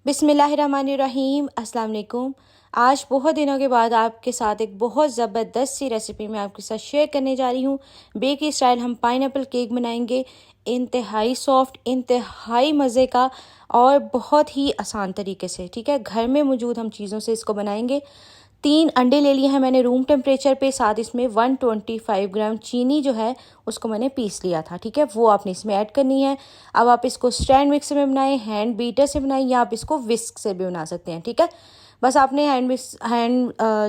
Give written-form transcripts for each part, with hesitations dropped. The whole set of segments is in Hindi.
बिस्मिल्लाहिर्रहमानिर्रहीम। अस्सलाम वालेकुम। आज बहुत दिनों के बाद आपके साथ एक बहुत ज़बरदस्त सी रेसिपी मैं आपके साथ शेयर करने जा रही हूँ। बेकरी स्टाइल हम पाइनएप्पल केक बनाएंगे, इंतहाई सॉफ्ट, इंतहाई मज़े का और बहुत ही आसान तरीके से। ठीक है, घर में मौजूद हम चीज़ों से इसको बनाएंगे। 3 अंडे ले लिए हैं मैंने रूम टेम्परेचर पे, साथ इसमें 125 ग्राम चीनी जो है उसको मैंने पीस लिया था। ठीक है, वो आपने इसमें ऐड करनी है। अब आप इसको स्टैंड मिक्सर में बनाएं, हैंड बीटर से बनाएं, या आप इसको विस्क से भी बना सकते हैं। ठीक है, बस आपने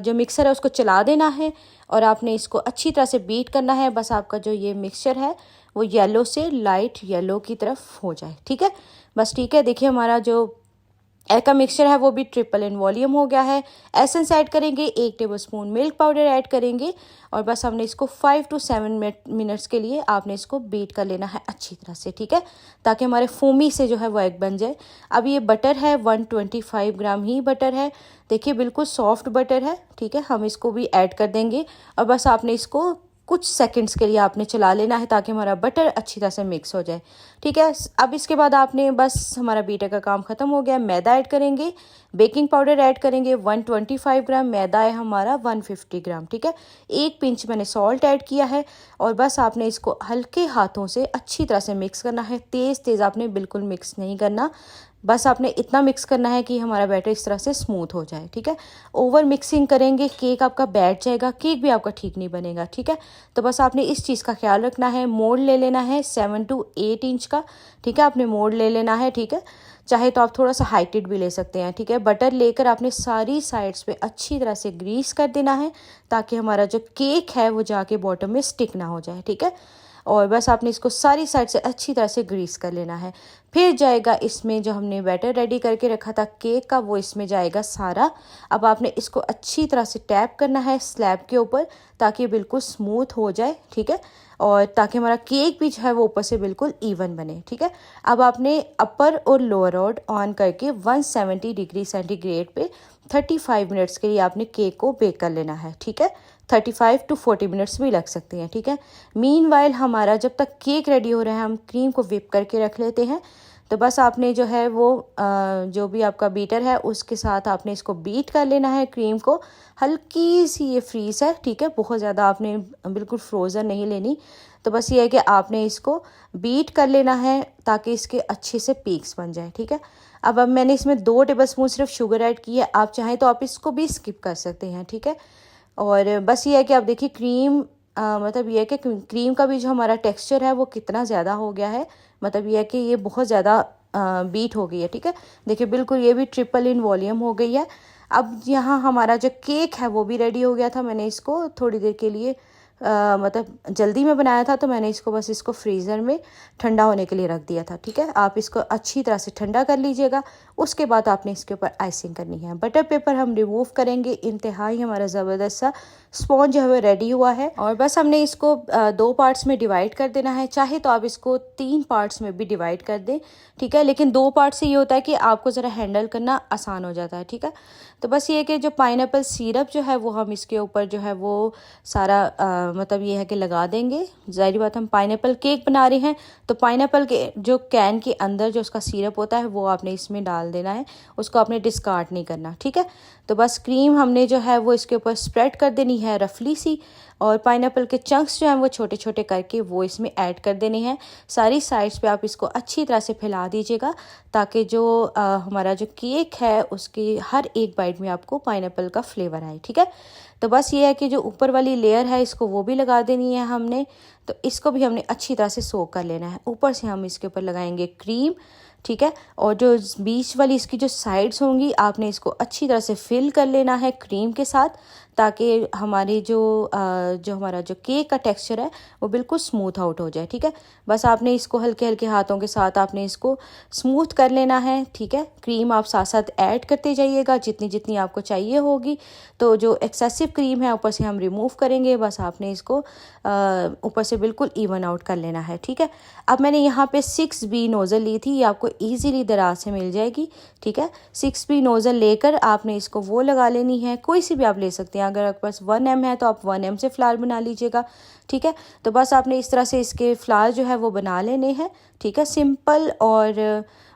जो मिक्सर है उसको चला देना है और आपने इसको अच्छी तरह से बीट करना है। बस आपका जो ये मिक्सचर है वो येलो से लाइट येलो की तरफ हो जाए। ठीक है, बस ठीक है। देखिए हमारा जो एग का मिक्सचर है वो भी ट्रिपल इन वॉल्यूम हो गया है। एसेंस ऐड करेंगे, 1 टेबलस्पून मिल्क पाउडर ऐड करेंगे और बस हमने इसको 5 to 7 मिनट्स के लिए आपने इसको बीट कर लेना है अच्छी तरह से। ठीक है, ताकि हमारे फोमी से जो है वो एग बन जाए। अब ये बटर है, 125 ग्राम ही बटर है। देखिए बिल्कुल सॉफ्ट बटर है। ठीक है, हम इसको भी ऐड कर देंगे और बस आपने इसको कुछ सेकंड्स के लिए आपने चला लेना है ताकि हमारा बटर अच्छी तरह से मिक्स हो जाए। ठीक है, अब इसके बाद आपने बस हमारा बीटर का काम ख़त्म हो गया। मैदा ऐड करेंगे, बेकिंग पाउडर ऐड करेंगे, 125 ग्राम मैदा है हमारा, 150 ग्राम। ठीक है, 1 पिंच मैंने सॉल्ट ऐड किया है और बस आपने इसको हल्के हाथों से अच्छी तरह से मिक्स करना है। तेज़ तेज़ आपने बिल्कुल मिक्स नहीं करना, बस आपने इतना मिक्स करना है कि हमारा बैटर इस तरह से स्मूथ हो जाए। ठीक है, ओवर मिक्सिंग करेंगे केक आपका बैठ जाएगा, केक भी आपका ठीक नहीं बनेगा। ठीक है, तो बस आपने इस चीज़ का ख्याल रखना है। मोल्ड ले लेना है 7 to 8 इंच का। ठीक है, आपने मोल्ड ले लेना है। ठीक है, चाहे तो आप थोड़ा सा हाइटेड भी ले सकते हैं। ठीक है, बटर लेकर आपने सारी साइड्स पे अच्छी तरह से ग्रीस कर देना है ताकि हमारा जो केक है वो जाके बॉटम में स्टिक ना हो जाए। ठीक है, और बस आपने इसको सारी साइड से अच्छी तरह से ग्रीस कर लेना है। फिर जाएगा इसमें जो हमने बैटर रेडी करके रखा था केक का, वो इसमें जाएगा सारा। अब आपने इसको अच्छी तरह से टैप करना है स्लैब के ऊपर ताकि बिल्कुल स्मूथ हो जाए। ठीक है, और ताकि हमारा केक भी जो है वो ऊपर से बिल्कुल इवन बने। ठीक है, अब आपने अपर और लोअर रॉड ऑन करके 170 डिग्री सेंटीग्रेड पे 35 मिनट्स के लिए आपने केक को बेक कर लेना है। ठीक है, 35 to 40 मिनट्स भी लग सकते हैं। ठीक है, मीनवाइल हमारा जब तक केक रेडी हो रहा है हम क्रीम को व्हिप करके रख लेते हैं। तो बस आपने जो है वो जो भी आपका बीटर है उसके साथ आपने इसको बीट कर लेना है क्रीम को। हल्की सी ये फ्रीज़ है। ठीक है, बहुत ज़्यादा आपने बिल्कुल फ्रोज़न नहीं लेनी। तो बस ये है कि आपने इसको बीट कर लेना है ताकि इसके अच्छे से पीक्स बन जाए। ठीक है, अब मैंने इसमें 2 टेबलस्पून सिर्फ शुगर ऐड की है, आप चाहें तो आप इसको भी स्किप कर सकते हैं। ठीक है, और बस ये है कि आप देखिए क्रीम मतलब ये है कि क्रीम का भी जो हमारा टेक्सचर है वो कितना ज़्यादा हो गया है। मतलब ये है कि ये बहुत ज़्यादा बीट हो गई है। ठीक है, देखिए बिल्कुल ये भी ट्रिपल इन वॉल्यूम हो गई है। अब यहाँ हमारा जो केक है वो भी रेडी हो गया था। मैंने इसको थोड़ी देर के लिए मतलब जल्दी में बनाया था तो मैंने इसको फ्रीज़र में ठंडा होने के लिए रख दिया था। ठीक है, आप इसको अच्छी तरह से ठंडा कर लीजिएगा। उसके बाद आपने इसके ऊपर आइसिंग करनी है। बटर पेपर हम रिमूव करेंगे। इंतहाई हमारा ज़बरदस्त सा स्पॉन्ज जो है रेडी हुआ है और बस हमने इसको 2 पार्ट्स में डिवाइड कर देना है। चाहे तो आप इसको 3 पार्ट्स में भी डिवाइड कर दें। ठीक है, लेकिन 2 पार्ट से ये होता है कि आपको ज़रा हैंडल करना आसान हो जाता है। ठीक है, तो बस ये है कि जो पाइनएप्पल सिरप जो है वो हम इसके ऊपर जो है वो सारा मतलब ये है कि लगा देंगे। ज़ाहिर बात हम पाइनएप्पल केक बना रहे हैं तो पाइनएप्पल के जो कैन के अंदर जो उसका सिरप होता है वो आपने इसमें डाल देना है, उसको आपने डिस्कार्ड नहीं करना। ठीक है, तो बस क्रीम हमने जो है वो इसके ऊपर स्प्रेड कर देनी है रफली सी, और पाइनएप्पल के चंक्स जो हैं वो छोटे छोटे करके वो इसमें ऐड कर देने हैं। सारी साइड्स पे आप इसको अच्छी तरह से फैला दीजिएगा ताकि जो हमारा जो केक है उसकी हर एक बाइट में आपको पाइनएप्पल का फ्लेवर आए। ठीक है, तो बस ये है कि जो ऊपर वाली लेयर है इसको वो भी लगा देनी है हमने। तो इसको भी हमने अच्छी तरह से सोक कर लेना है। ऊपर से हम इसके ऊपर लगाएंगे क्रीम। ठीक है, और जो बीच वाली इसकी जो साइड्स होंगी आपने इसको अच्छी तरह से फिल कर लेना है क्रीम के साथ ताकि हमारी जो हमारा जो केक का टेक्सचर है वो बिल्कुल स्मूथ आउट हो जाए। ठीक है, बस आपने इसको हल्के हल्के हाथों के साथ आपने इसको स्मूथ कर लेना है। ठीक है, क्रीम आप साथ साथ ऐड करते जाइएगा जितनी जितनी आपको चाहिए होगी। तो जो एक्सेसिव क्रीम है ऊपर से हम रिमूव करेंगे। बस आपने इसको ऊपर से बिल्कुल इवन आउट कर लेना है। ठीक है, अब मैंने यहाँ पे 6B नोज़ल ली थी, ये आपको ईजीली दराज से मिल जाएगी। ठीक है, 6B नोज़ल लेकर आपने इसको वो लगा लेनी है, कोई सी भी आप ले सकते हैं। अगर आपके पास 1M है तो आप 1M से फ्लावर बना लीजिएगा। ठीक है, तो बस आपने इस तरह से इसके फ्लावर जो है वो बना लेने हैं। ठीक है, सिंपल और